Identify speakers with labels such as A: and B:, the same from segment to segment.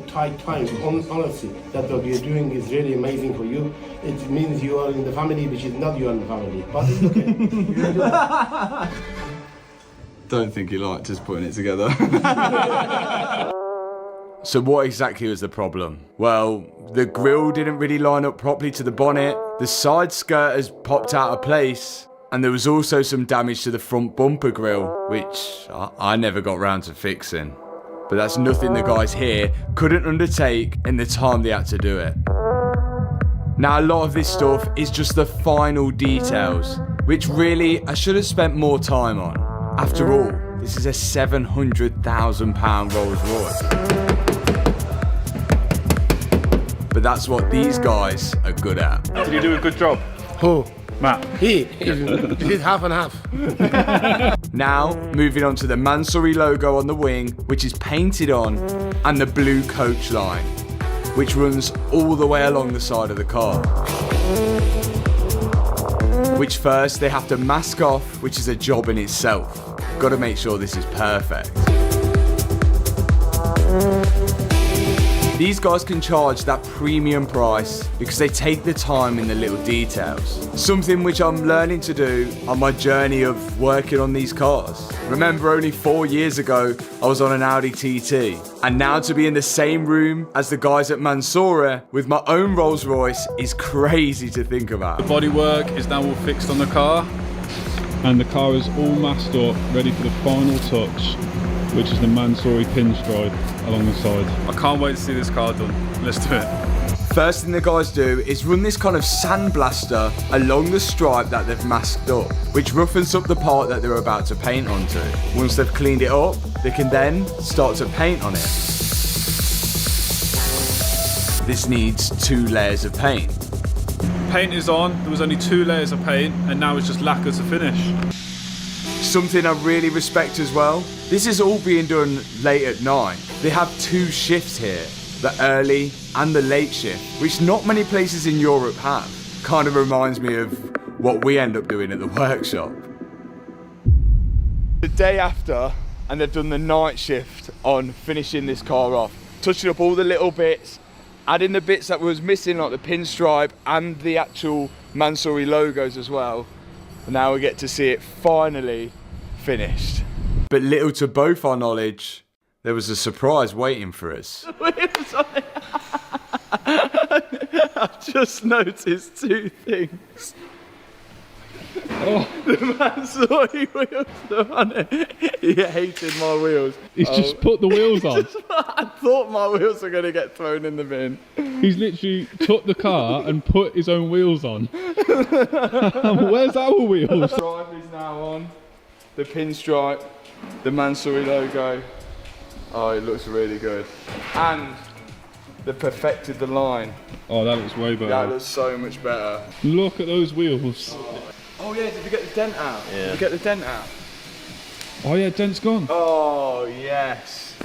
A: tight time, honestly, that what you're doing is really amazing for you. It means you are in the family, which is not you in the family. But it's okay. You do that.
B: Don't think he liked us putting it together. So what exactly was the problem? Well, the grille didn't really line up properly to the bonnet, the side skirt has popped out of place, and there was also some damage to the front bumper grille, which I never got round to fixing. But that's nothing the guys here couldn't undertake in the time they had to do it. Now, a lot of this stuff is just the final details, which really I should have spent more time on. After all, this is a £700,000 Rolls Royce. But that's what these guys are good at.
C: Did you do a good job?
A: Who?
C: Matt.
A: He did half and half.
B: Now, moving on to the Mansory logo on the wing, which is painted on, and the blue coach line, which runs all the way along the side of the car. Which first they have to mask off, which is a job in itself. Got to make sure this is perfect. These guys can charge that premium price because they take the time in the little details. Something which I'm learning to do on my journey of working on these cars. Remember, only 4 years ago, I was on an Audi TT. And now to be in the same room as the guys at Mansory with my own Rolls Royce is crazy to think about.
C: The bodywork is now all fixed on the car. And the car is all masked up, ready for the final touch, which is the Mansory pinstripe along the side. I can't wait to see this car done. Let's do it.
B: First thing the guys do is run this kind of sandblaster along the stripe that they've masked up, which roughens up the part that they're about to paint onto. Once they've cleaned it up, they can then start to paint on it. This needs 2 layers of paint.
C: Paint is on, there was only 2 layers of paint, and now it's just lacquer to finish.
B: Something I really respect as well, this is all being done late at night. They have 2 shifts here, the early and the late shift, which not many places in Europe have. Kind of reminds me of what we end up doing at the workshop. The day after, and they've done the night shift on finishing this car off, touching up all the little bits, adding the bits that was missing, like the pinstripe and the actual Mansory logos as well. And now we get to see it finally finished. But little to both our knowledge, there was a surprise waiting for us. I've just noticed 2 things. Oh. The Mansory wheels are on it. He hated my wheels.
C: He's just put the wheels on.
B: I thought my wheels were going to get thrown in the bin.
C: He's literally took the car and put his own wheels on. Where's our wheels?
B: The stripe is now on. The pinstripe, the Mansory logo. Oh, it looks really good. And they perfected the line.
C: Oh, that looks way better.
B: That looks so much better.
C: Look at those wheels.
B: Oh yeah, did you get the dent out?
D: Yeah.
B: Did you get the dent out?
C: Oh yeah, dent's gone.
B: Oh yes.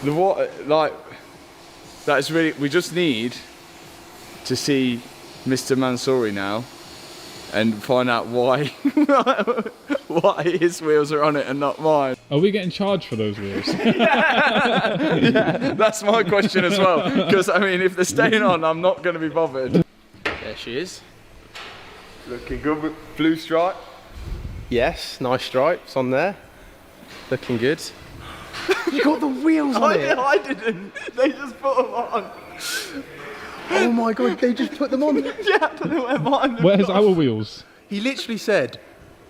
B: The what? Like, that's really. We just need to see Mr. Mansory now and find out why why his wheels are on it and not mine.
C: Are we getting charged for those wheels?
B: Yeah, that's my question as well. Because I mean, if they're staying on, I'm not going to be bothered.
D: There she is.
B: Looking good with blue stripe.
D: Yes, nice stripes on there. Looking good. You got the wheels on it.
B: I didn't. They just put them on.
D: Oh my god, they just put them on.
B: Yeah, I don't know where mine are.
C: Where's our wheels?
D: He literally said,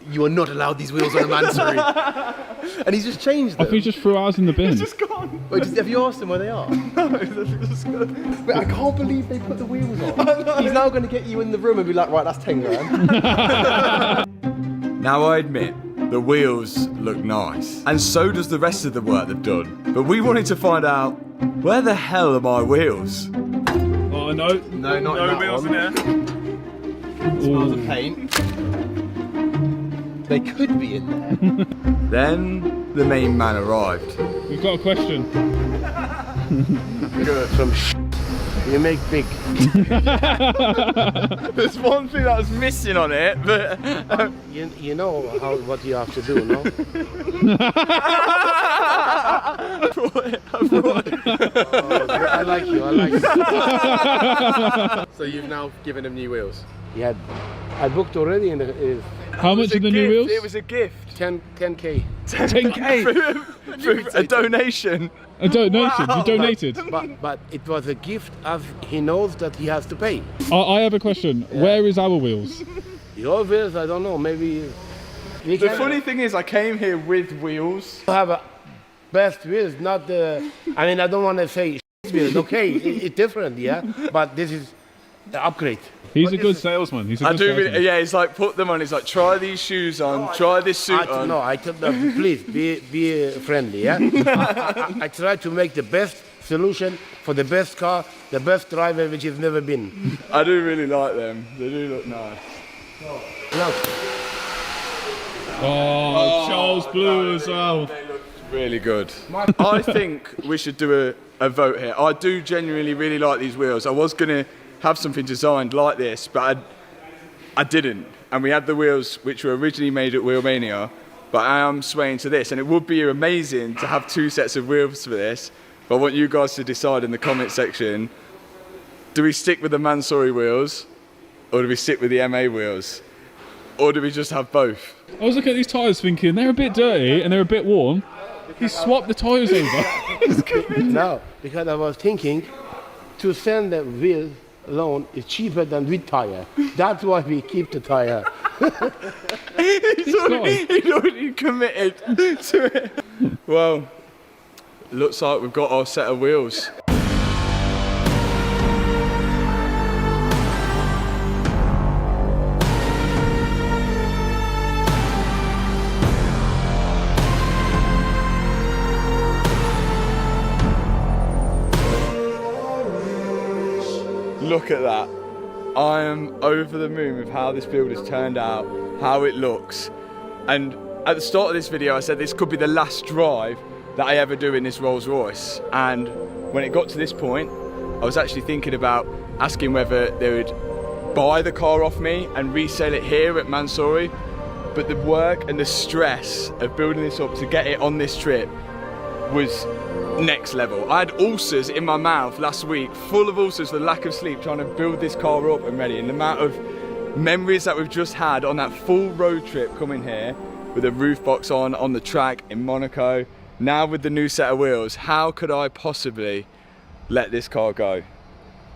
D: "You are not allowed these wheels on a Mansory." And he's just changed them.
C: I think he just threw ours in the bin.
B: It's just gone.
D: Wait, have you asked him where they are?
B: No, they've just gone.
D: Wait, I can't believe they put the wheels on. He's now going to get you in the room and be like, right, that's 10 grand.
B: Now I admit, the wheels look nice. And so does the rest of the work they've done. But we wanted to find out, where the hell are my wheels?
C: Oh no.
D: No, not
C: no
D: in that
C: wheels
D: one.
C: in there.
D: Smells of paint. They could be in there.
B: Then the main man arrived.
C: We've got a question.
D: Good. From you make big.
B: There's one thing that was missing on it, but...
D: You know what you have to do, no?
A: I like you. I like you.
D: So you've now given him new wheels?
A: Yeah, I booked already in the
C: How much are the new wheels?
B: It was a gift.
A: 10k.
C: 10k.
B: For a donation.
C: A donation. You donated.
A: But it was a gift as he knows that he has to pay.
C: I have a question. Where is our wheels?
A: Your wheels, I don't know. Maybe we
B: The
A: can
B: funny thing is, I came here with wheels.
A: have a best wheels, not the. I mean, I don't want to say wheels. Okay, it's different, yeah. But this is the upgrade.
C: He's a good salesman. He's a good salesman.
B: Yeah, he's like, put them on. He's like, try these shoes on, try this suit on.
A: No, I told them, please be friendly, yeah. I try to make the best solution for the best car, the best driver which has never been.
B: I do really like them. They do look nice.
A: Look.
C: Oh, Charles Blue as well.
B: They look really good. I think we should do a vote here. I do genuinely really like these wheels. I was going to have something designed like this, but I didn't. And we had the wheels which were originally made at Wheelmania, but I am swaying to this. And it would be amazing to have 2 sets of wheels for this. But I want you guys to decide in the comment section, do we stick with the Mansory wheels, or do we stick with the MA wheels? Or do we just have both?
C: I was looking at these tyres thinking, they're a bit dirty and they're a bit warm. He swapped the tyres over.
A: No, because I was thinking to send the wheels alone is cheaper than with tire. That's why we keep the tire.
B: He'd already committed to it. Well, looks like we've got our set of wheels. Look at that. I am over the moon with how this build has turned out, how it looks. And at the start of this video, I said this could be the last drive that I ever do in this Rolls Royce. And when it got to this point, I was actually thinking about asking whether they would buy the car off me and resell it here at Mansory. But the work and the stress of building this up to get it on this trip was next level. I had ulcers in my mouth last week, full of ulcers for lack of sleep, trying to build this car up and ready. And the amount of memories that we've just had on that full road trip coming here with a roof box on the track in Monaco, now with the new set of wheels, how could I possibly let this car go?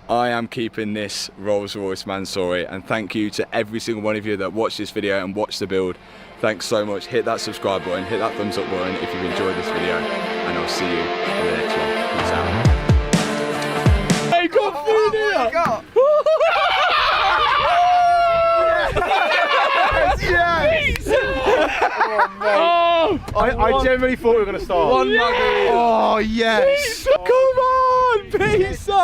B: I am keeping this Rolls Royce Mansory, and thank you to every single one of you that watched this video and watched the build. Thanks so much. Hit that subscribe button, hit that thumbs up button if you've enjoyed this video, and I'll see you in the next one. Peace out. Hey, got food here!
D: I generally thought we were going to start.
B: One muggy.
D: Oh, yes.
B: Come on, peace out.